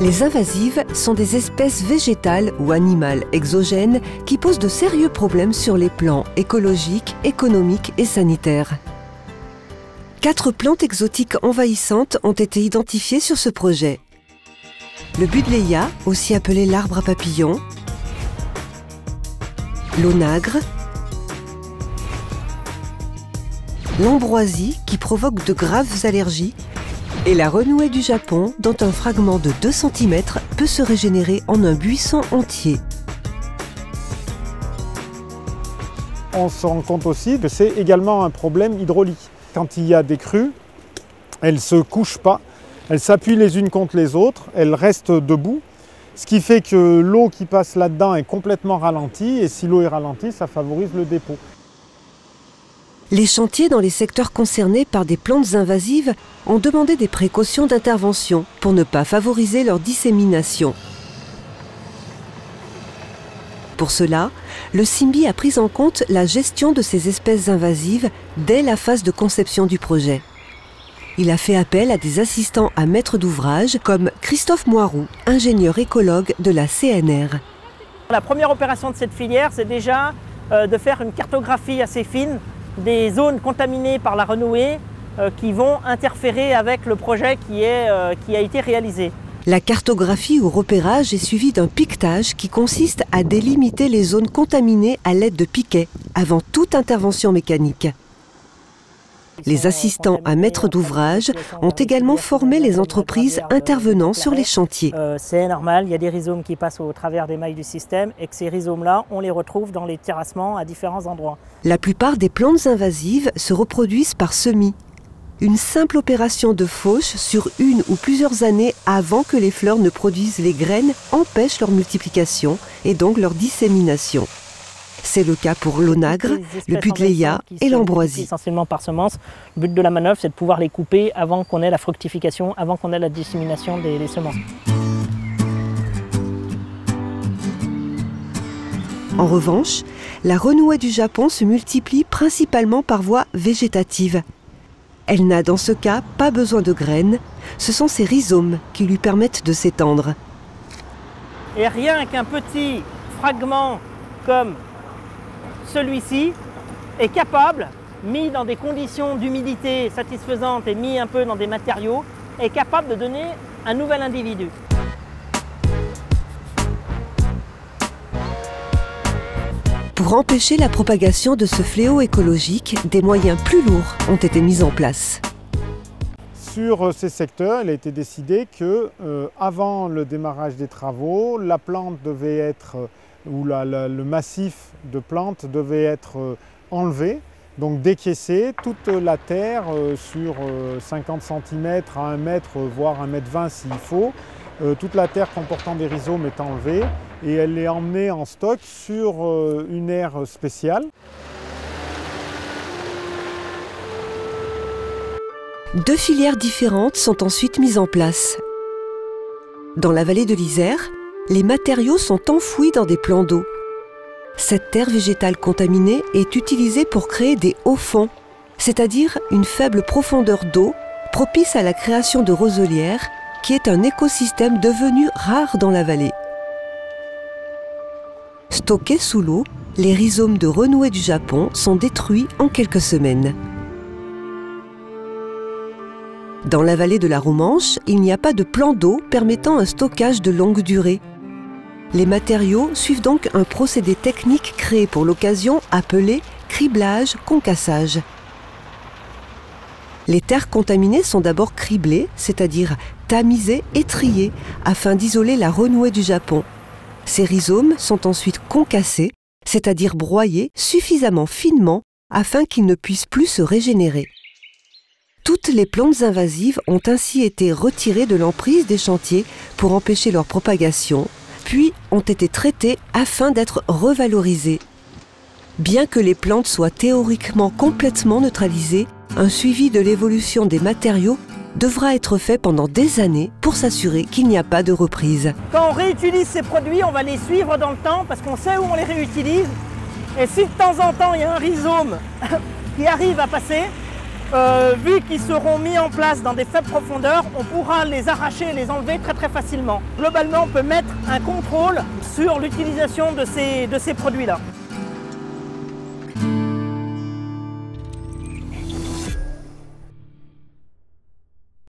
Les invasives sont des espèces végétales ou animales exogènes qui posent de sérieux problèmes sur les plans écologiques, économiques et sanitaires. 4 plantes exotiques envahissantes ont été identifiées sur ce projet. Le Buddleia, aussi appelé l'arbre à papillons, l'onagre, l'ambroisie qui provoque de graves allergies et la renouée du Japon dont un fragment de 2 cm peut se régénérer en un buisson entier. On se rend compte aussi que c'est également un problème hydraulique. Quand il y a des crues, elles ne se couchent pas, elles s'appuient les unes contre les autres, elles restent debout, ce qui fait que l'eau qui passe là-dedans est complètement ralentie et si l'eau est ralentie, ça favorise le dépôt. Les chantiers dans les secteurs concernés par des plantes invasives ont demandé des précautions d'intervention pour ne pas favoriser leur dissémination. Pour cela, le CIMBY a pris en compte la gestion de ces espèces invasives dès la phase de conception du projet. Il a fait appel à des assistants à maître d'ouvrage comme Christophe Moiroux, ingénieur écologue de la CNR. La première opération de cette filière, c'est déjà de faire une cartographie assez fine des zones contaminées par la renouée qui vont interférer avec le projet qui a été réalisé. La cartographie ou repérage est suivie d'un piquetage qui consiste à délimiter les zones contaminées à l'aide de piquets avant toute intervention mécanique. Les assistants à maître d'ouvrage ont également formé les entreprises intervenant sur les chantiers. C'est normal, il y a des rhizomes qui passent au travers des mailles du système et que ces rhizomes-là, on les retrouve dans les terrassements à différents endroits. La plupart des plantes invasives se reproduisent par semis. Une simple opération de fauche sur une ou plusieurs années avant que les fleurs ne produisent les graines empêche leur multiplication et donc leur dissémination. C'est le cas pour l'onagre, le Buddleia et l'ambroisie. Essentiellement par semence. Le but de la manœuvre, c'est de pouvoir les couper avant qu'on ait la fructification, avant qu'on ait la dissémination des semences. En revanche, la renouée du Japon se multiplie principalement par voie végétative. Elle n'a dans ce cas pas besoin de graines, ce sont ses rhizomes qui lui permettent de s'étendre. Et rien qu'un petit fragment comme celui-ci est capable, mis dans des conditions d'humidité satisfaisantes et mis un peu dans des matériaux, est capable de donner un nouvel individu. Pour empêcher la propagation de ce fléau écologique, des moyens plus lourds ont été mis en place. Sur ces secteurs, il a été décidé que, avant le démarrage des travaux, la plante devait être, ou le massif de plantes devait être enlevé, donc décaissé, toute la terre sur 50 cm à 1 mètre, voire 1,20 m s'il faut, toute la terre comportant des rhizomes est enlevée et elle est emmenée en stock sur une aire spéciale. Deux filières différentes sont ensuite mises en place. Dans la vallée de l'Isère, les matériaux sont enfouis dans des plans d'eau. Cette terre végétale contaminée est utilisée pour créer des hauts fonds, c'est-à-dire une faible profondeur d'eau propice à la création de roselières, qui est un écosystème devenu rare dans la vallée. Stockés sous l'eau, les rhizomes de renouée du Japon sont détruits en quelques semaines. Dans la vallée de la Romanche, il n'y a pas de plan d'eau permettant un stockage de longue durée. Les matériaux suivent donc un procédé technique créé pour l'occasion appelé criblage-concassage. Les terres contaminées sont d'abord criblées, c'est-à-dire tamisées et triées, afin d'isoler la renouée du Japon. Ces rhizomes sont ensuite concassés, c'est-à-dire broyés suffisamment finement afin qu'ils ne puissent plus se régénérer. Toutes les plantes invasives ont ainsi été retirées de l'emprise des chantiers pour empêcher leur propagation, puis ont été traitées afin d'être revalorisées. Bien que les plantes soient théoriquement complètement neutralisées, un suivi de l'évolution des matériaux devra être fait pendant des années pour s'assurer qu'il n'y a pas de reprise. Quand on réutilise ces produits, on va les suivre dans le temps parce qu'on sait où on les réutilise. Et si de temps en temps il y a un rhizome qui arrive à passer, vu qu'ils seront mis en place dans des faibles profondeurs, on pourra les arracher et les enlever très facilement. Globalement, on peut mettre un contrôle sur l'utilisation de ces produits-là.